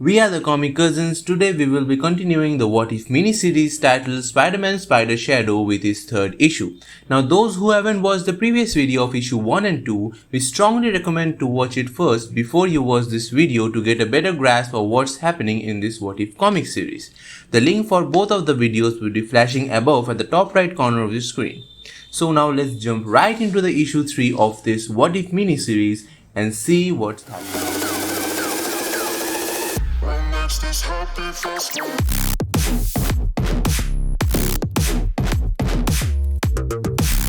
We are the Comic Cousins. Today we will be continuing the What If mini-series titled Spider-Man Spider Shadow with its third issue. Now those who haven't watched the previous video of issue 1 and 2, we strongly recommend to watch it first before you watch this video to get a better grasp of what's happening in this What If comic series. The link for both of the videos will be flashing above at the top right corner of the screen. So now let's jump right into the issue 3 of this What If mini-series and see what's happening.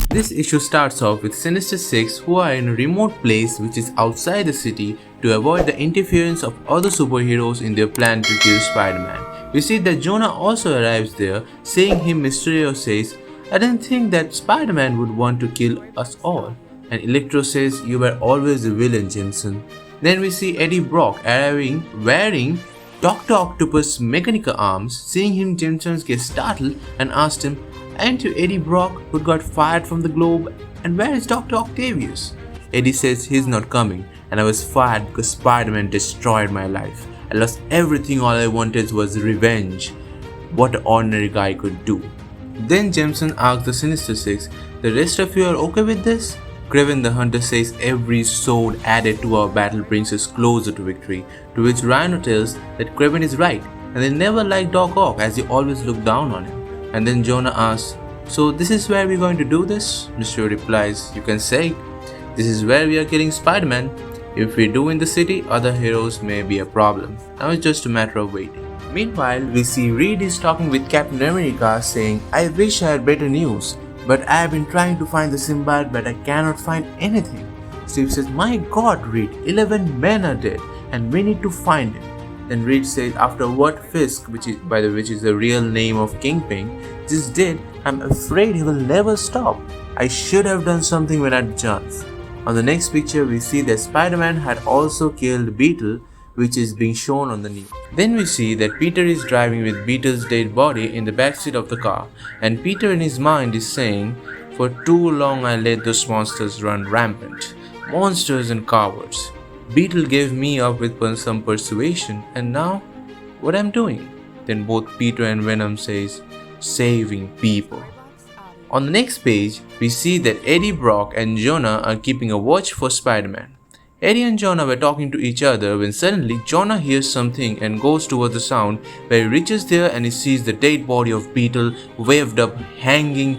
This issue starts off with Sinister Six, who are in a remote place which is outside the city to avoid the interference of other superheroes in their plan to kill Spider-Man. We see that Jonah also arrives there. Seeing him, Mysterio says, "I didn't think that Spider-Man would want to kill us all." And Electro says, "You were always a villain, Jameson." Then we see Eddie Brock arriving wearing Dr. Octopus' mechanical arms. Seeing him, Jameson gets startled and asks him, "Aren't you Eddie Brock who got fired from the Globe? And where is Dr. Octavius?" Eddie says he's not coming, and I was fired because Spider-Man destroyed my life. I lost everything, all I wanted was revenge. What an ordinary guy could do. Then Jameson asks the Sinister Six, "The rest of you are okay with this?" Kraven the Hunter says every sword added to our battle brings us closer to victory, to which Rhino tells that Kraven is right, and they never liked Doc Ock as he always looked down on him. And then Jonah asks, "So this is where we're going to do this?" Mysterio replies, "You can say it. This is where we are killing Spider-Man. If we do in the city, other heroes may be a problem. Now it's just a matter of waiting." Meanwhile, we see Reed is talking with Captain America saying, "I wish I had better news, but I have been trying to find the symbiote but I cannot find anything." Steve says, "My God, Reed, 11 men are dead and we need to find him." Then Reed says, "After what Fisk, which is the real name of Kingpin, just did, I'm afraid he will never stop. I should have done something when I had the chance." On the next picture, we see that Spider-Man had also killed Beetle, which is being shown on the news. Then we see that Peter is driving with Beetle's dead body in the backseat of the car, and Peter in his mind is saying, "For too long I let those monsters run rampant. Monsters and cowards. Beetle gave me up with some persuasion, and now what I'm doing?" Then both Peter and Venom says, "Saving people." On the next page, we see that Eddie Brock and Jonah are keeping a watch for Spider-Man. Eddie and Jonah were talking to each other when suddenly Jonah hears something and goes towards the sound, where he reaches there and he sees the dead body of Beetle waved up hanging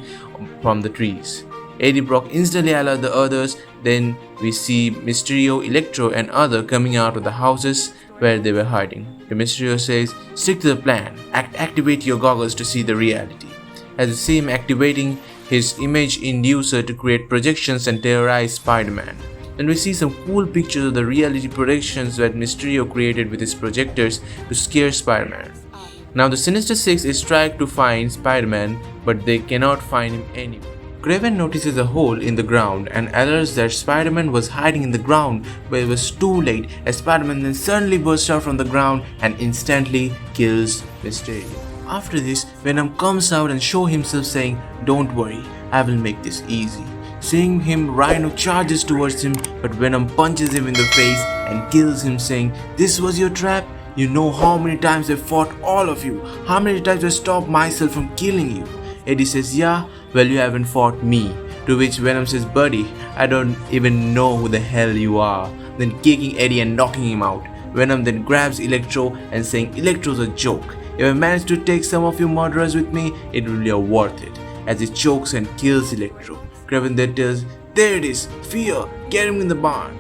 from the trees. Eddie Brock instantly alerts the others. Then we see Mysterio, Electro and other coming out of the houses where they were hiding. The Mysterio says, "Stick to the plan. Activate your goggles to see the reality." As we see him activating his image inducer to create projections and terrorize Spider-Man. Then we see some cool pictures of the reality projections that Mysterio created with his projectors to scare Spider-Man. Now the Sinister Six is trying to find Spider-Man, but they cannot find him anywhere. Kraven notices a hole in the ground and alerts that Spider-Man was hiding in the ground, but it was too late as Spider-Man then suddenly bursts out from the ground and instantly kills Mysterio. After this, Venom comes out and shows himself saying, "Don't worry, I will make this easy." Seeing him, Rhino charges towards him, but Venom punches him in the face and kills him, saying, "This was your trap? You know how many times I fought all of you, how many times I stopped myself from killing you." Eddie says, "Yeah, well, you haven't fought me." To which Venom says, "Buddy, I don't even know who the hell you are." Then kicking Eddie and knocking him out. Venom then grabs Electro and saying, "Electro's a joke. If I manage to take some of you murderers with me, it will be worth it," as he chokes and kills Electro. Kraven then tells, "There it is, fear, get him in the barn."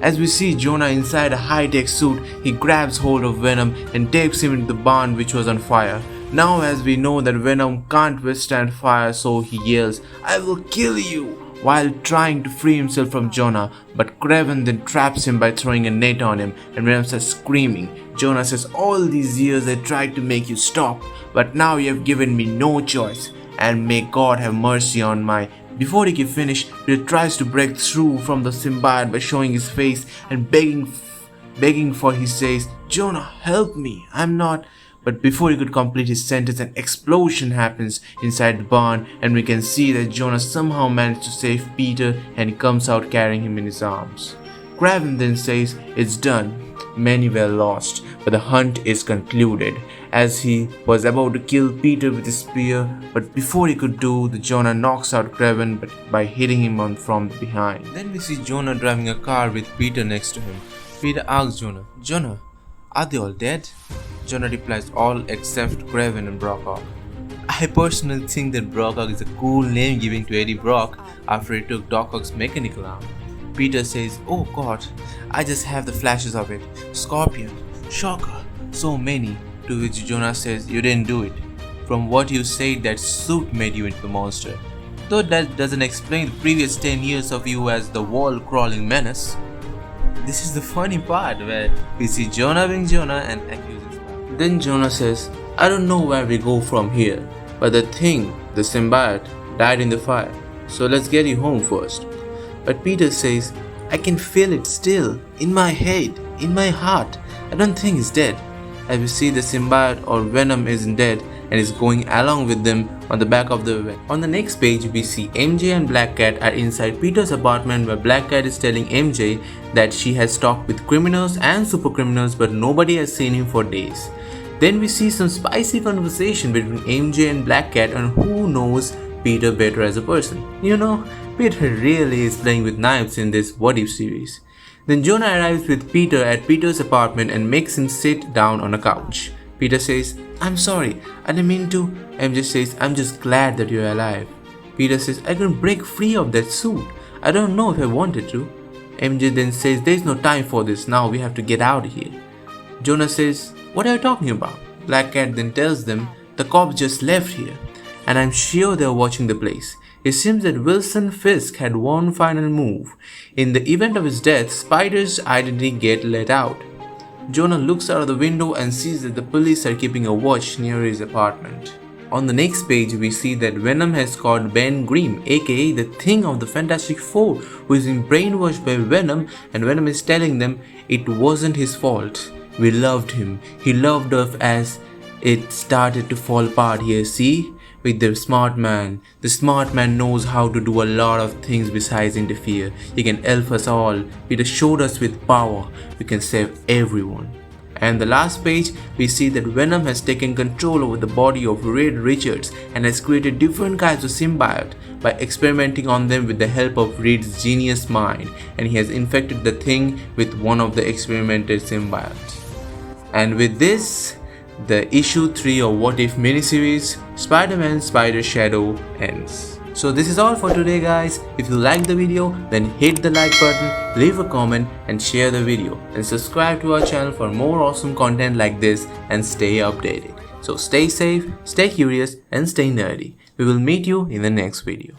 As we see Jonah inside a high-tech suit, he grabs hold of Venom and takes him into the barn which was on fire. Now as we know that Venom can't withstand fire, so he yells, "I will kill you," while trying to free himself from Jonah, but Kraven then traps him by throwing a net on him and Venom starts screaming. Jonah says, "All these years I tried to make you stop, but now you have given me no choice, and may God have mercy on my..." Before he can finish, Peter tries to break through from the symbiote by showing his face and begging for, he says, "Jonah, help me, I'm not..." But before he could complete his sentence, an explosion happens inside the barn and we can see that Jonah somehow managed to save Peter and he comes out carrying him in his arms. Kraven then says, "It's done. Many were lost, but the hunt is concluded. As he was about to kill Peter with his spear, but before he could do, the Jonah knocks out Craven by hitting him from behind. Then we see Jonah driving a car with Peter next to him. Peter asks Jonah, are they all dead? Jonah replies, all except Craven and Brock. I personally think that Brock is a cool name given to Eddie Brock after he took Doc Ock's mechanical arm. Peter says, oh god, I just have the flashes of it. Scorpion, Shocker, so many. To which Jonah says, you didn't do it. From what you said, that suit made you into a monster. Though that doesn't explain the previous 10 years of you as the wall-crawling menace. This is the funny part where we see Jonah being Jonah and accuses Spider. Then Jonah says, I don't know where we go from here, but the symbiote, died in the fire. So let's get you home first. But Peter says, I can feel it still, in my head, in my heart. I don't think it's dead. As we see the symbiote or Venom isn't dead and is going along with them on the back of the van. On the next page, we see MJ and Black Cat are inside Peter's apartment where Black Cat is telling MJ that she has talked with criminals and super criminals but nobody has seen him for days. Then we see some spicy conversation between MJ and Black Cat on who knows Peter better as a person. You know, Peter really is playing with knives in this What If series. Then Jonah arrives with Peter at Peter's apartment and makes him sit down on a couch. Peter says, I'm sorry, I didn't mean to. MJ says, I'm just glad that you're alive. Peter says, I couldn't break free of that suit. I don't know if I wanted to. MJ then says, there's no time for this now, we have to get out of here. Jonah says, what are you talking about? Black Cat then tells them, the cops just left here, and I'm sure they're watching the place. It seems that Wilson Fisk had one final move. In the event of his death, Spider's identity gets let out. Jonah looks out of the window and sees that the police are keeping a watch near his apartment. On the next page, we see that Venom has caught Ben Grimm, aka the Thing of the Fantastic Four, who is being brainwashed by Venom, and Venom is telling them it wasn't his fault. We loved him. He loved us as it started to fall apart here, see? With the smart man. The smart man knows how to do a lot of things besides interfere. He can help us all. Peter showed us with power. We can save everyone. And the last page, we see that Venom has taken control over the body of Reed Richards and has created different kinds of symbiote by experimenting on them with the help of Reed's genius mind, and he has infected the Thing with one of the experimented symbiotes. And with this, the issue 3 of What If miniseries, Spider-Man Spider Shadow ends. So this is all for today guys. If you liked the video, then hit the like button, leave a comment and share the video, and subscribe to our channel for more awesome content like this and stay updated. So stay safe, stay curious and stay nerdy. We will meet you in the next video.